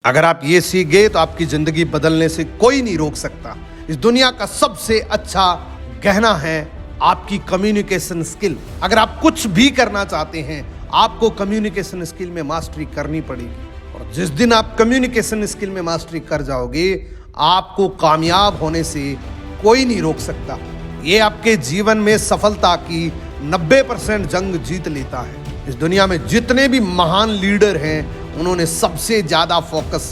अगर आप ये सीख गए तो आपकी जिंदगी बदलने से कोई नहीं रोक सकता। इस दुनिया का सबसे अच्छा गहना है आपकी कम्युनिकेशन स्किल। अगर आप कुछ भी करना चाहते हैं आपको कम्युनिकेशन स्किल में मास्टरी करनी पड़ेगी, और जिस दिन आप कम्युनिकेशन स्किल में मास्टरी कर जाओगे आपको कामयाब होने से कोई नहीं रोक सकता। ये आपके जीवन में सफलता की 90% जंग जीत लेता है। इस दुनिया में जितने भी महान लीडर हैं उन्होंने सबसे ज्यादा फोकस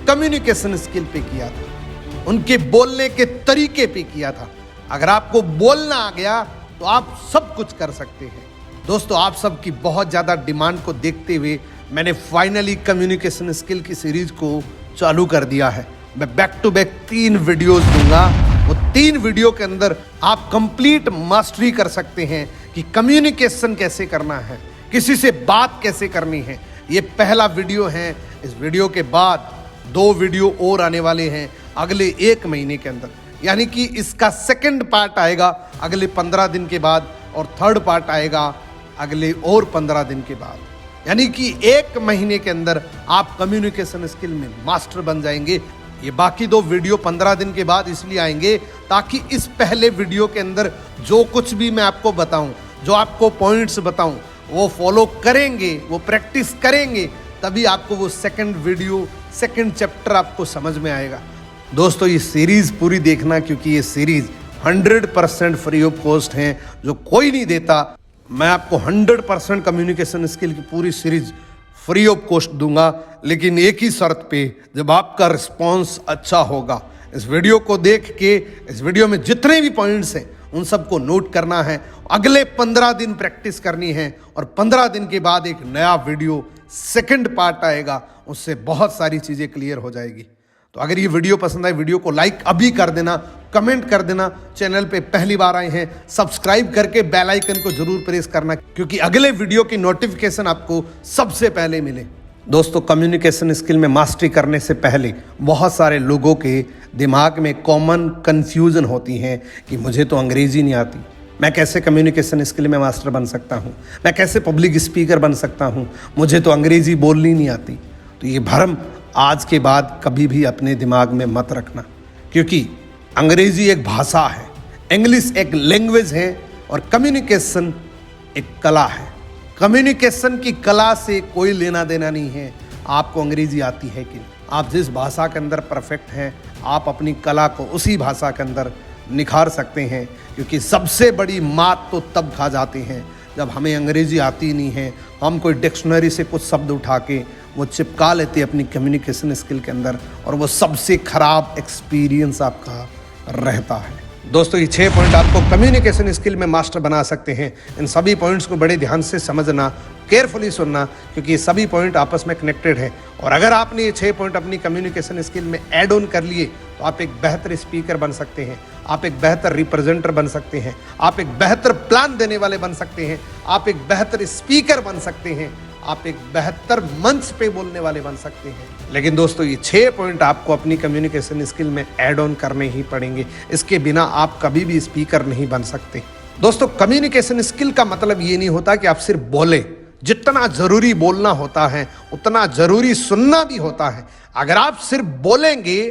कम्युनिकेशन स्किल पे किया था, उनके बोलने के तरीके पे किया था। अगर आपको बोलना आ गया तो आप सब कुछ कर सकते हैं। दोस्तों, आप सबकी बहुत ज्यादा डिमांड को देखते हुए मैंने फाइनली कम्युनिकेशन स्किल की सीरीज को चालू कर दिया है। मैं बैक टू बैक 3 वीडियोस दूंगा। वो 3 वीडियो के अंदर आप कंप्लीट मास्टरी कर सकते हैं कि कम्युनिकेशन कैसे करना है, किसी से बात कैसे करनी है। ये पहला वीडियो है। इस वीडियो के बाद 2 वीडियो और आने वाले हैं अगले 1 महीने के अंदर, यानी कि इसका सेकंड पार्ट आएगा अगले 15 दिन के बाद और थर्ड पार्ट आएगा अगले और 15 दिन के बाद। यानी कि 1 महीने के अंदर आप कम्युनिकेशन स्किल में मास्टर बन जाएंगे। ये बाकी 2 वीडियो 15 दिन के बाद इसलिए आएंगे ताकि इस पहले वीडियो के अंदर जो कुछ भी मैं आपको बताऊं, जो आपको पॉइंट्स बताऊं, वो फॉलो करेंगे, वो प्रैक्टिस करेंगे, तभी आपको वो सेकंड वीडियो, सेकंड चैप्टर आपको समझ में आएगा। दोस्तों, ये सीरीज पूरी देखना, क्योंकि ये सीरीज 100% फ्री ऑफ कॉस्ट है, जो कोई नहीं देता। मैं आपको 100% कम्युनिकेशन स्किल की पूरी सीरीज फ्री ऑफ कॉस्ट दूंगा, लेकिन एक ही शर्त पे, जब आपका रिस्पॉन्स अच्छा होगा। इस वीडियो को देख के इस वीडियो में जितने भी पॉइंट्स हैं उन सबको नोट करना है, अगले 15 दिन प्रैक्टिस करनी है, और 15 दिन के बाद एक नया वीडियो सेकंड पार्ट आएगा, उससे बहुत सारी चीजें क्लियर हो जाएगी। तो अगर ये वीडियो पसंद आए वीडियो को लाइक अभी कर देना, कमेंट कर देना। चैनल पे पहली बार आए हैं सब्सक्राइब करके बेल आइकन को जरूर प्रेस करना, क्योंकि अगले वीडियो की नोटिफिकेशन आपको सबसे पहले मिले। दोस्तों, कम्युनिकेशन स्किल में मास्टरी करने से पहले बहुत सारे लोगों के दिमाग में कॉमन कंफ्यूजन होती है कि मुझे तो अंग्रेजी नहीं आती, मैं कैसे कम्युनिकेशन स्किल में मास्टर बन सकता हूँ, मैं कैसे पब्लिक स्पीकर बन सकता हूँ, मुझे तो अंग्रेजी बोलनी नहीं आती। तो ये भ्रम आज के बाद कभी भी अपने दिमाग में मत रखना, क्योंकि अंग्रेजी एक भाषा है, इंग्लिश एक लैंग्वेज है, और कम्युनिकेशन एक कला है। कम्युनिकेशन की कला से कोई लेना देना नहीं है आपको अंग्रेजी आती है कि नहीं। आप जिस भाषा के अंदर परफेक्ट हैं आप अपनी कला को उसी भाषा के अंदर निखार सकते हैं, क्योंकि सबसे बड़ी मात तो तब खा जाते हैं जब हमें अंग्रेजी आती नहीं है, हम कोई डिक्शनरी से कुछ शब्द उठा के वो चिपका लेते अपनी कम्युनिकेशन स्किल के अंदर, और वो सबसे खराब एक्सपीरियंस आपका रहता है। दोस्तों, ये 6 पॉइंट आपको कम्युनिकेशन स्किल में मास्टर बना सकते हैं। इन सभी पॉइंट्स को बड़े ध्यान से समझना, केयरफुली सुनना, क्योंकि ये सभी पॉइंट आपस में कनेक्टेड है। और अगर आपने ये 6 पॉइंट अपनी कम्युनिकेशन स्किल में ऐड ऑन कर लिए तो आप एक बेहतर स्पीकर बन सकते हैं, आप एक बेहतर रिप्रेजेंटर बन सकते हैं, आप एक बेहतर प्लान देने वाले बन सकते हैं, आप एक बेहतर स्पीकर बन सकते हैं, आप एक बेहतर मंच पे बोलने वाले बन सकते हैं। लेकिन दोस्तों, ये 6 पॉइंट आपको अपनी कम्युनिकेशन स्किल में ऐड ऑन करने ही पड़ेंगे, इसके बिना आप कभी भी स्पीकर नहीं बन सकते। दोस्तों, कम्युनिकेशन स्किल का मतलब ये नहीं होता कि आप सिर्फ बोले। जितना जरूरी बोलना होता है उतना जरूरी सुनना भी होता है। अगर आप सिर्फ बोलेंगे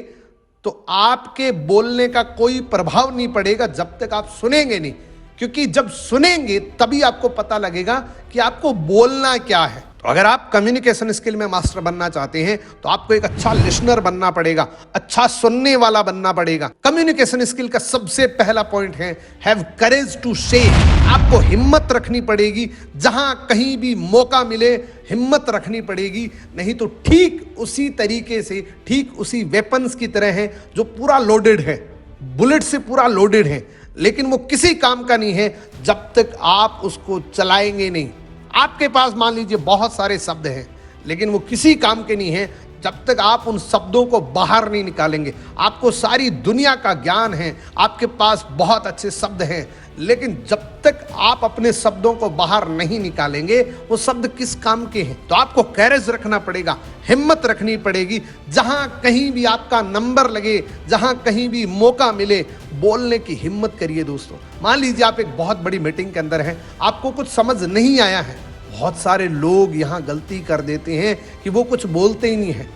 तो आपके बोलने का कोई प्रभाव नहीं पड़ेगा जब तक आप सुनेंगे नहीं, क्योंकि जब सुनेंगे तभी आपको पता लगेगा कि आपको बोलना क्या है। तो अगर आप कम्युनिकेशन स्किल में मास्टर बनना चाहते हैं तो आपको एक अच्छा लिसनर बनना पड़ेगा, अच्छा सुनने वाला बनना पड़ेगा। कम्युनिकेशन स्किल का सबसे पहला पॉइंट है हैव करेज टू से। आपको हिम्मत रखनी पड़ेगी, जहां कहीं भी मौका मिले हिम्मत रखनी पड़ेगी, नहीं तो ठीक उसी तरीके से, ठीक उसी वेपन्स की तरह है जो पूरा लोडेड है, बुलेट से पूरा लोडेड है, लेकिन वो किसी काम का नहीं है जब तक आप उसको चलाएंगे नहीं। आपके पास मान लीजिए बहुत सारे शब्द हैं, लेकिन वो किसी काम के नहीं है जब तक आप उन शब्दों को बाहर नहीं निकालेंगे। आपको सारी दुनिया का ज्ञान है, आपके पास बहुत अच्छे शब्द हैं, लेकिन जब तक आप अपने शब्दों को बाहर नहीं निकालेंगे वो शब्द किस काम के हैं। तो आपको करेज रखना पड़ेगा, हिम्मत रखनी पड़ेगी, जहां कहीं भी आपका नंबर लगे, जहां कहीं भी मौका मिले बोलने की हिम्मत करिए। दोस्तों, मान लीजिए आप एक बहुत बड़ी मीटिंग के अंदर हैं, आपको कुछ समझ नहीं आया है। बहुत सारे लोग यहाँ गलती कर देते हैं कि वो कुछ बोलते ही नहीं है,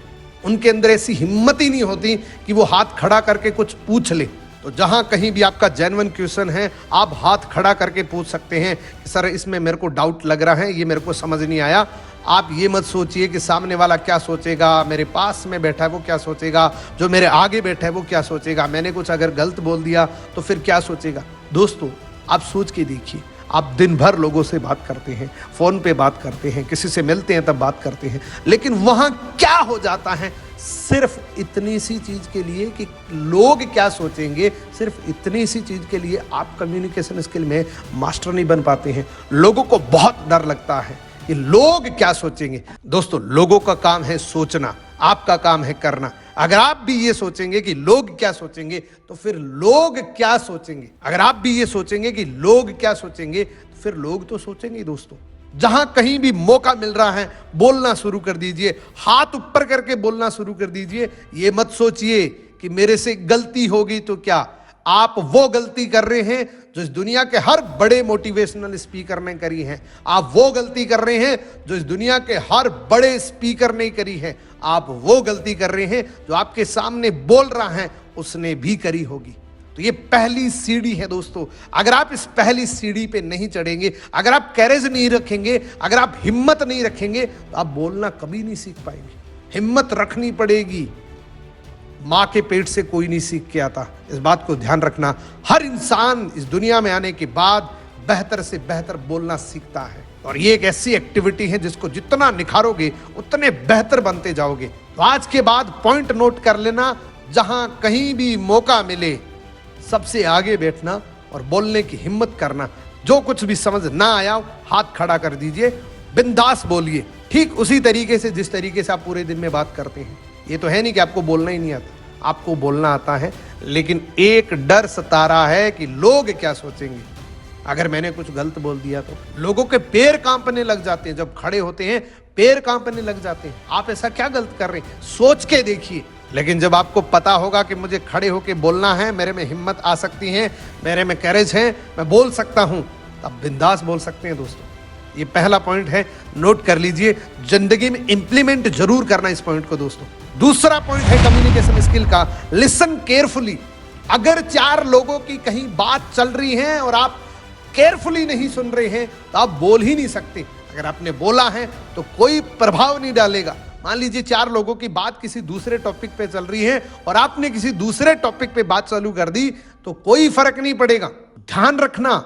उनके अंदर ऐसी हिम्मत ही नहीं होती कि वो हाथ खड़ा करके कुछ पूछ ले। तो जहां कहीं भी आपका जेन्युइन क्वेश्चन है, आप हाथ खड़ा करके पूछ सकते हैं कि सर इसमें मेरे को डाउट लग रहा है, ये मेरे को समझ नहीं आया। आप ये मत सोचिए कि सामने वाला क्या सोचेगा, मेरे पास में बैठा है वो क्या सोचेगा, जो मेरे आगे बैठा है वो क्या सोचेगा, मैंने कुछ अगर गलत बोल दिया तो फिर क्या सोचेगा। दोस्तों, आप सोच के देखिए, आप दिन भर लोगों से बात करते हैं, फ़ोन पे बात करते हैं, किसी से मिलते हैं तब बात करते हैं, लेकिन वहाँ क्या हो जाता है, सिर्फ इतनी सी चीज़ के लिए कि लोग क्या सोचेंगे, सिर्फ इतनी सी चीज़ के लिए आप कम्युनिकेशन स्किल में मास्टर नहीं बन पाते हैं। लोगों को बहुत डर लगता है कि लोग क्या सोचेंगे। दोस्तों, लोगों का काम है सोचना, आपका काम है करना। अगर आप भी ये सोचेंगे कि लोग क्या सोचेंगे तो फिर लोग क्या सोचेंगे। अगर आप भी ये सोचेंगे कि लोग क्या सोचेंगे तो फिर लोग तो सोचेंगे। दोस्तों, जहां कहीं भी मौका मिल रहा है बोलना शुरू कर दीजिए, हाथ ऊपर करके बोलना शुरू कर दीजिए। ये मत सोचिए कि मेरे से गलती होगी तो क्या। आप वो गलती कर रहे हैं जो इस दुनिया के हर बड़े मोटिवेशनल स्पीकर ने करी है। आप वो गलती कर रहे हैं जो इस दुनिया के हर बड़े स्पीकर ने करी है। आप वो गलती कर रहे हैं जो आपके सामने बोल रहा है उसने भी करी होगी। तो ये पहली सीढ़ी है दोस्तों। अगर आप इस पहली सीढ़ी पे नहीं चढ़ेंगे, अगर आप करेज नहीं रखेंगे, अगर आप हिम्मत नहीं रखेंगे तो आप बोलना कभी नहीं सीख पाएंगे। हिम्मत रखनी पड़ेगी। माँ के पेट से कोई नहीं सीख के आता, इस बात को ध्यान रखना। हर इंसान इस दुनिया में आने के बाद बेहतर से बेहतर बोलना सीखता है, और ये एक ऐसी एक्टिविटी है जिसको जितना निखारोगे उतने बेहतर बनते जाओगे। तो आज के बाद पॉइंट नोट कर लेना, जहां कहीं भी मौका मिले सबसे आगे बैठना और बोलने की हिम्मत करना। जो कुछ भी समझ ना आया हाथ खड़ा कर दीजिए, बिंदास बोलिए, ठीक उसी तरीके से जिस तरीके से आप पूरे दिन में बात करते हैं। ये तो है नहीं कि आपको बोलना ही नहीं आता, आपको बोलना आता है, लेकिन एक डर सता रहा है कि लोग क्या सोचेंगे। अगर मैंने कुछ गलत बोल दिया तो लोगों के पैर कांपने लग जाते हैं, जब खड़े होते हैं पैर कांपने लग जाते हैं। आप ऐसा क्या गलत कर रहे हैं, सोच के देखिए। लेकिन जब आपको पता होगा कि मुझे खड़े होकर बोलना है, मेरे में हिम्मत आ सकती है, मेरे में करेज है, मैं बोल सकता हूं, तब बिंदास बोल सकते हैं। दोस्तों, ये पहला पॉइंट है, नोट कर लीजिए, जिंदगी में इंप्लीमेंट जरूर करना इस पॉइंट को। दोस्तों, दूसरा पॉइंट है कम्युनिकेशन स्किल का, लिसन केयरफुली। अगर चार लोगों की कहीं बात चल रही है और आप केयरफुली नहीं सुन रहे हैं तो आप बोल ही नहीं सकते। अगर आपने बोला है तो कोई प्रभाव नहीं डालेगा। मान लीजिए चार लोगों की बात किसी दूसरे टॉपिक पे चल रही है और आपने किसी दूसरे टॉपिक पे बात चालू कर दी तो कोई फर्क नहीं पड़ेगा। ध्यान रखना,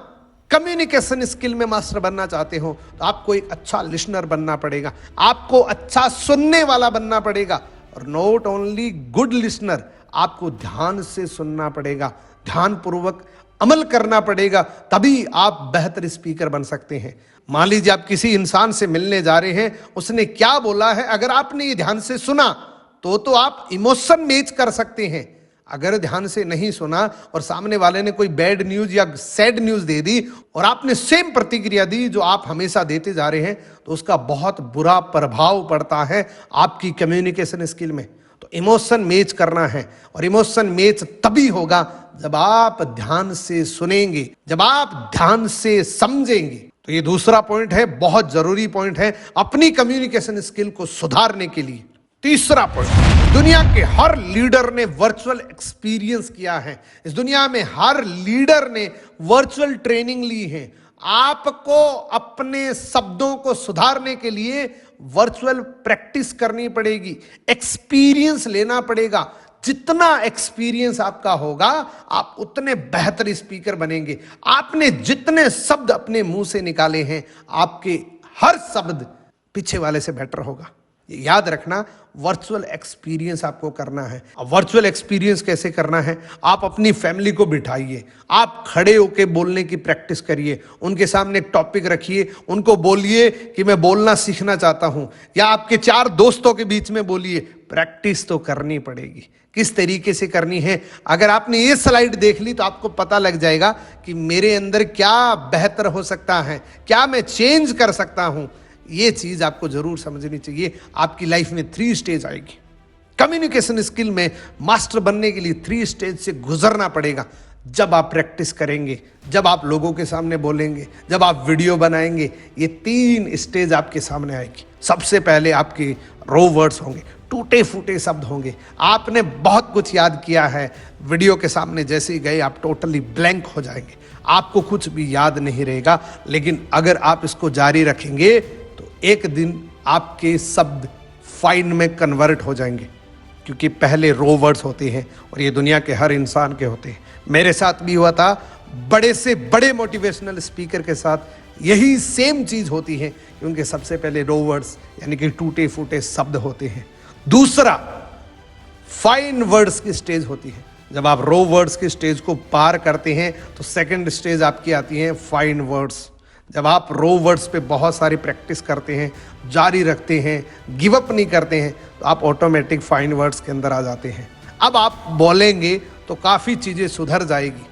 कम्युनिकेशन स्किल में मास्टर बनना चाहते हो तो आपको एक अच्छा लिसनर बनना पड़ेगा, आपको अच्छा सुनने वाला बनना पड़ेगा। और नॉट ओनली गुड लिसनर, आपको ध्यान से सुनना पड़ेगा, ध्यान पूर्वक अमल करना पड़ेगा, तभी आप बेहतर स्पीकर बन सकते हैं। मान लीजिए आप किसी इंसान से मिलने जा रहे हैं, उसने क्या बोला है, अगर आपने ये ध्यान से सुना तो आप इमोशन मैच कर सकते हैं। अगर ध्यान से नहीं सुना और सामने वाले ने कोई बैड न्यूज या सैड न्यूज दे दी और आपने सेम प्रतिक्रिया दी जो आप हमेशा देते जा रहे हैं, तो उसका बहुत बुरा प्रभाव पड़ता है आपकी कम्युनिकेशन स्किल में। तो इमोशन मैच करना है, और इमोशन मैच तभी होगा जब आप ध्यान से सुनेंगे, जब आप ध्यान से समझेंगे। तो ये दूसरा पॉइंट है, बहुत जरूरी पॉइंट है अपनी कम्युनिकेशन स्किल को सुधारने के लिए। तीसरा पॉइंट, दुनिया के हर लीडर ने वर्चुअल एक्सपीरियंस किया है। इस दुनिया में हर लीडर ने वर्चुअल ट्रेनिंग ली है। आपको अपने शब्दों को सुधारने के लिए वर्चुअल प्रैक्टिस करनी पड़ेगी, एक्सपीरियंस लेना पड़ेगा। जितना एक्सपीरियंस आपका होगा आप उतने बेहतर स्पीकर बनेंगे। आपने जितने शब्द अपने मुंह से निकाले हैं, आपके हर शब्द पीछे वाले से बेटर होगा। ये याद रखना, वर्चुअल एक्सपीरियंस आपको करना है। अब वर्चुअल एक्सपीरियंस कैसे करना है, आप अपनी फैमिली को बिठाइए, आप खड़े होकर बोलने की प्रैक्टिस करिए, उनके सामने एक टॉपिक रखिए, उनको बोलिए कि मैं बोलना सीखना चाहता हूं, या आपके चार दोस्तों के बीच में बोलिए। प्रैक्टिस तो करनी पड़ेगी। किस तरीके से करनी है, अगर आपने ये स्लाइड देख ली तो आपको पता लग जाएगा कि मेरे अंदर क्या बेहतर हो सकता है, क्या मैं चेंज कर सकता हूं। ये चीज आपको जरूर समझनी चाहिए। आपकी लाइफ में 3 स्टेज आएगी। कम्युनिकेशन स्किल में मास्टर बनने के लिए 3 स्टेज से गुजरना पड़ेगा। जब आप प्रैक्टिस करेंगे, जब आप लोगों के सामने बोलेंगे, जब आप वीडियो बनाएंगे, ये 3 स्टेज आपके सामने आएगी। सबसे पहले आपके रो वर्ड्स होंगे, टूटे फूटे शब्द होंगे। आपने बहुत कुछ याद किया है, वीडियो के सामने जैसे ही गए आप टोटली ब्लैंक हो जाएंगे, आपको कुछ भी याद नहीं रहेगा। लेकिन अगर आप इसको जारी रखेंगे तो एक दिन आपके शब्द फाइन में कन्वर्ट हो जाएंगे, क्योंकि पहले रो वर्ड्स होते हैं और ये दुनिया के हर इंसान के होते हैं। मेरे साथ भी हुआ था, बड़े से बड़े मोटिवेशनल स्पीकर के साथ यही सेम चीज होती है कि उनके सबसे पहले रो वर्ड्स यानी कि टूटे फूटे शब्द होते हैं। दूसरा, फाइन वर्ड्स की स्टेज होती है। जब आप रो वर्ड्स की स्टेज को पार करते हैं तो सेकंड स्टेज आपकी आती है फाइन वर्ड्स। जब आप रो वर्ड्स पे बहुत सारी प्रैक्टिस करते हैं, जारी रखते हैं, गिव अप नहीं करते हैं, तो आप ऑटोमेटिक फाइन वर्ड्स के अंदर आ जाते हैं। अब आप बोलेंगे तो काफ़ी चीज़ें सुधर जाएगी,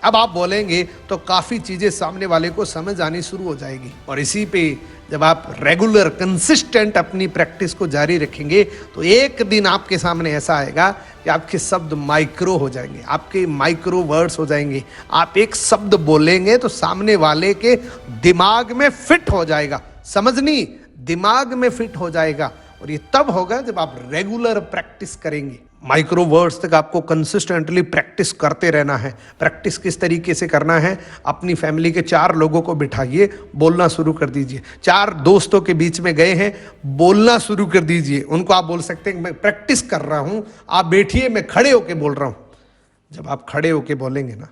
अब आप बोलेंगे तो काफ़ी चीज़ें सामने वाले को समझ आनी शुरू हो जाएगी। और इसी पे जब आप रेगुलर कंसिस्टेंट अपनी प्रैक्टिस को जारी रखेंगे तो एक दिन आपके सामने ऐसा आएगा कि आपके शब्द माइक्रो हो जाएंगे, आपके माइक्रो वर्ड्स हो जाएंगे। आप एक शब्द बोलेंगे तो सामने वाले के दिमाग में फिट हो जाएगा, समझनी दिमाग में फिट हो जाएगा। और ये तब होगा जब आप रेगुलर प्रैक्टिस करेंगे। माइक्रो वर्ड्स तक आपको कंसिस्टेंटली प्रैक्टिस करते रहना है। प्रैक्टिस किस तरीके से करना है, अपनी फैमिली के 4 लोगों को बिठाइए, बोलना शुरू कर दीजिए। 4 दोस्तों के बीच में गए हैं, बोलना शुरू कर दीजिए। उनको आप बोल सकते हैं मैं प्रैक्टिस कर रहा हूं, आप बैठिए, मैं खड़े होके बोल रहा हूं। जब आप खड़े होके बोलेंगे ना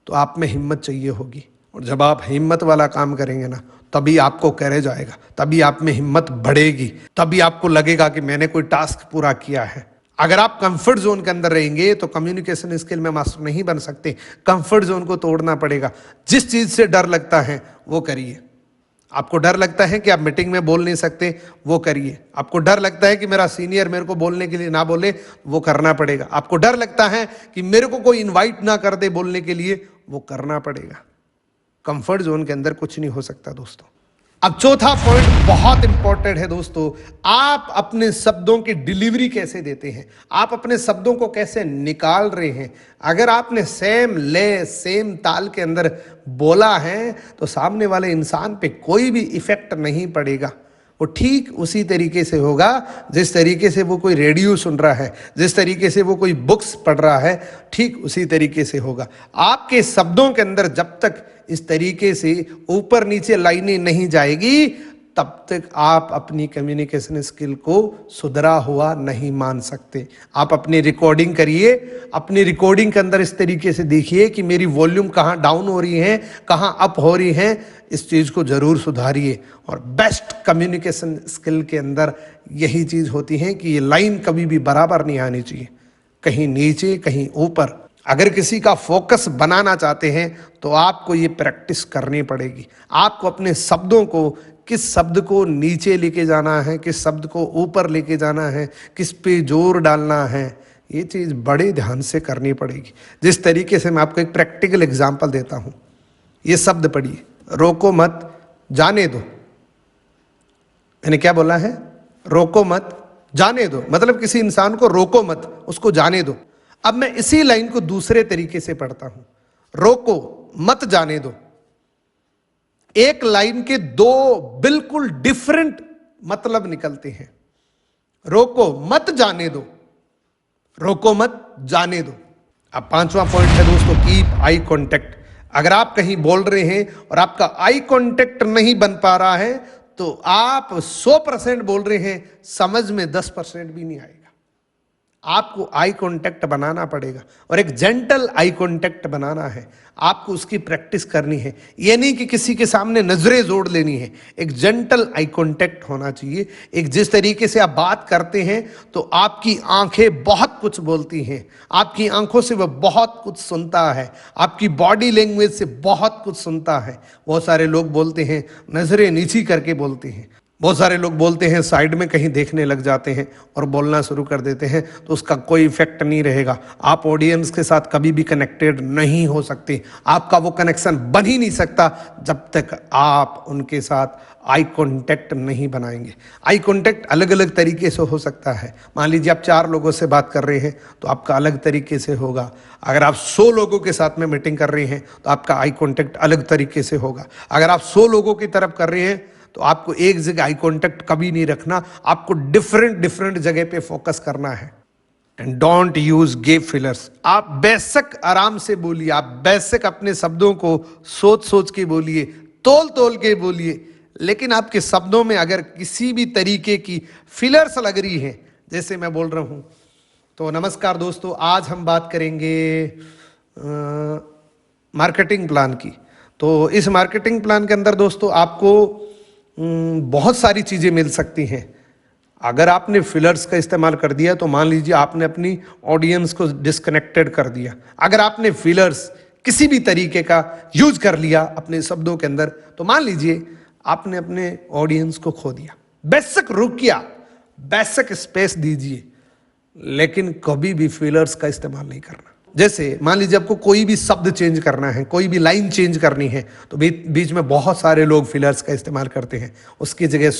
तो आप में हिम्मत चाहिए होगी, और जब आप हिम्मत वाला काम करेंगे ना तभी आपको करेज आएगा, तभी आप में हिम्मत बढ़ेगी, तभी आपको लगेगा कि मैंने कोई टास्क पूरा किया है। अगर आप कंफर्ट जोन के अंदर रहेंगे तो कम्युनिकेशन स्किल में मास्टर नहीं बन सकते। कंफर्ट जोन को तोड़ना पड़ेगा। जिस चीज से डर लगता है वो करिए। आपको डर लगता है कि आप मीटिंग में बोल नहीं सकते, वो करिए। आपको डर लगता है कि मेरा सीनियर मेरे को बोलने के लिए ना बोले, वो करना पड़ेगा। आपको डर लगता है कि मेरे को कोई इन्वाइट ना कर दे बोलने के लिए, वो करना पड़ेगा। कंफर्ट जोन के अंदर कुछ नहीं हो सकता दोस्तों। अब चौथा पॉइंट बहुत इंपॉर्टेंट है दोस्तों, आप अपने शब्दों की डिलीवरी कैसे देते हैं, आप अपने शब्दों को कैसे निकाल रहे हैं। अगर आपने सेम लय सेम ताल के अंदर बोला है तो सामने वाले इंसान पे कोई भी इफेक्ट नहीं पड़ेगा। वो ठीक उसी तरीके से होगा जिस तरीके से वो कोई रेडियो सुन रहा है, जिस तरीके से वो कोई बुक्स पढ़ रहा है, ठीक उसी तरीके से होगा। आपके शब्दों के अंदर जब तक इस तरीके से ऊपर नीचे लाइनें नहीं जाएगी तब तक आप अपनी कम्युनिकेशन स्किल को सुधरा हुआ नहीं मान सकते। आप अपनी रिकॉर्डिंग करिए, अपनी रिकॉर्डिंग के अंदर इस तरीके से देखिए कि मेरी वॉल्यूम कहाँ डाउन हो रही है, कहाँ अप हो रही है, इस चीज़ को जरूर सुधारिए। और बेस्ट कम्युनिकेशन स्किल के अंदर यही चीज़ होती है कि ये लाइन कभी भी बराबर नहीं आनी चाहिए, कहीं नीचे कहीं ऊपर। अगर किसी का फोकस बनाना चाहते हैं तो आपको ये प्रैक्टिस करनी पड़ेगी। आपको अपने शब्दों को, किस शब्द को नीचे लेके जाना है, किस शब्द को ऊपर लेके जाना है, किस पे जोर डालना है, ये चीज़ बड़े ध्यान से करनी पड़ेगी। जिस तरीके से मैं आपको एक प्रैक्टिकल एग्जांपल देता हूँ, ये शब्द पढ़िए, रोको मत जाने दो। मैंने क्या बोला है? रोको मत जाने दो, मतलब किसी इंसान को रोको मत, उसको जाने दो। अब मैं इसी लाइन को दूसरे तरीके से पढ़ता हूं, रोको मत जाने दो। एक लाइन के 2 बिल्कुल डिफरेंट मतलब निकलते हैं। रोको मत जाने दो, रोको मत जाने दो। अब 5वां पॉइंट है दोस्तों, कीप आई कांटेक्ट। अगर आप कहीं बोल रहे हैं और आपका आई कांटेक्ट नहीं बन पा रहा है तो आप 100% बोल रहे हैं, समझ में 10% भी नहीं आएगा। आपको आई कांटेक्ट बनाना पड़ेगा और एक जेंटल आई कांटेक्ट बनाना है। आपको उसकी प्रैक्टिस करनी है। ये नहीं कि किसी के सामने नजरें जोड़ लेनी है, एक जेंटल आई कांटेक्ट होना चाहिए। एक जिस तरीके से आप बात करते हैं तो आपकी आंखें बहुत कुछ बोलती हैं, आपकी आंखों से वह बहुत कुछ सुनता है, आपकी बॉडी लैंग्वेज से बहुत कुछ सुनता है। बहुत सारे लोग बोलते हैं नजरें नीची करके बोलते हैं, बहुत सारे लोग बोलते हैं साइड में कहीं देखने लग जाते हैं और बोलना शुरू कर देते हैं, तो उसका कोई इफेक्ट नहीं रहेगा। आप ऑडियंस के साथ कभी भी कनेक्टेड नहीं हो सकते, आपका वो कनेक्शन बन ही नहीं सकता जब तक आप उनके साथ आई कांटेक्ट नहीं बनाएंगे। आई कांटेक्ट अलग अलग तरीके से हो सकता है। मान लीजिए आप 4 लोगों से बात कर रहे हैं तो आपका अलग तरीके से होगा। अगर आप 100 लोगों के साथ में मीटिंग कर रहे हैं तो आपका आई कांटेक्ट अलग तरीके से होगा। अगर आप 100 लोगों की तरफ कर रहे हैं तो आपको एक जगह आई कांटेक्ट कभी नहीं रखना, आपको डिफरेंट जगह पे फोकस करना है। And don't use gap fillers. आप बेशक आराम से बोलिए, आप बेशक अपने शब्दों को सोच सोच के बोलिए, तोल के बोलिए, लेकिन आपके शब्दों में अगर किसी भी तरीके की फिलर्स लग रही है, जैसे मैं बोल रहा हूं, तो नमस्कार दोस्तों, आज हम बात करेंगे मार्केटिंग प्लान की। तो इस मार्केटिंग प्लान के अंदर दोस्तों आपको बहुत सारी चीजें मिल सकती हैं। अगर आपने फिलर्स का इस्तेमाल कर दिया तो मान लीजिए आपने अपनी ऑडियंस को डिस्कनेक्टेड कर दिया। अगर आपने फिलर्स किसी भी तरीके का यूज कर लिया अपने शब्दों के अंदर, तो मान लीजिए आपने अपने ऑडियंस को खो दिया। बेशक रुकिए, बेशक स्पेस दीजिए, लेकिन कभी भी फिलर्स का इस्तेमाल नहीं करना। जैसे मान लीजिए आपको कोई भी शब्द चेंज करना है, कोई भी लाइन चेंज करनी है, तो बीच में बहुत सारे लोग फिलर्स का इस्तेमाल करते हैं, उसकी जगह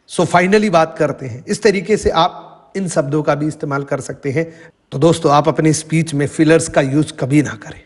सो फाइनली बात करते हैं। इस तरीके से आप इन शब्दों का भी इस्तेमाल कर सकते हैं। तो दोस्तों आप अपनी स्पीच में फिलर्स का यूज कभी ना करें।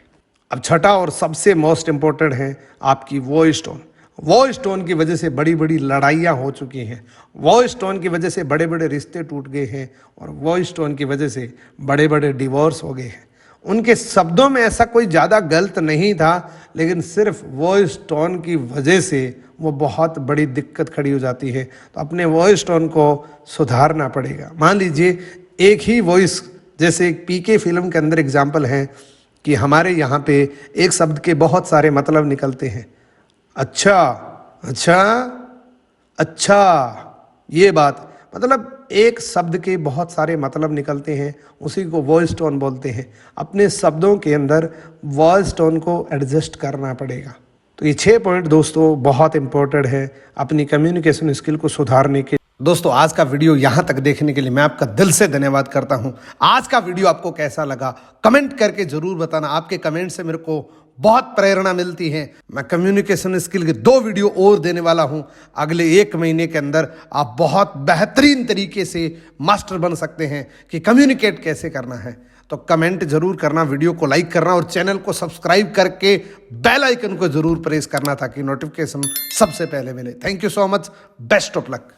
अब छठा और सबसे मोस्ट इंपॉर्टेंट है आपकी वॉइस टोन। वॉइस टोन की वजह से बड़ी बड़ी लड़ाइयाँ हो चुकी हैं, वॉइस टोन की वजह से बड़े बड़े रिश्ते टूट गए हैं, और वॉइस टोन की वजह से बड़े बड़े डिवोर्स हो गए हैं। उनके शब्दों में ऐसा कोई ज़्यादा गलत नहीं था, लेकिन सिर्फ वॉइस टोन की वजह से वो बहुत बड़ी दिक्कत खड़ी हो जाती है। तो अपने वॉइस टोन को सुधारना पड़ेगा। मान लीजिए एक ही वॉइस, जैसे एक पीके फिल्म के अंदर एग्जाम्पल है कि हमारे यहाँ पे एक शब्द के बहुत सारे मतलब निकलते हैं। अच्छा अच्छा अच्छा, ये बात, मतलब एक शब्द के बहुत सारे मतलब निकलते हैं, उसी को वॉइस टोन बोलते हैं। अपने शब्दों के अंदर वॉइस टोन को एडजस्ट करना पड़ेगा। तो ये 6 पॉइंट दोस्तों बहुत इंपॉर्टेंट है अपनी कम्युनिकेशन स्किल को सुधारने के। दोस्तों आज का वीडियो यहाँ तक देखने के लिए मैं आपका दिल से धन्यवाद करता हूँ। आज का वीडियो आपको कैसा लगा कमेंट करके जरूर बताना। आपके कमेंट से मेरे को बहुत प्रेरणा मिलती है। मैं कम्युनिकेशन स्किल के 2 वीडियो और देने वाला हूं अगले 1 महीने के अंदर। आप बहुत बेहतरीन तरीके से मास्टर बन सकते हैं कि कम्युनिकेट कैसे करना है। तो कमेंट जरूर करना, वीडियो को लाइक करना और चैनल को सब्सक्राइब करके बेल आइकन को जरूर प्रेस करना ताकि नोटिफिकेशन सबसे पहले मिले। Thank you so much, best of luck.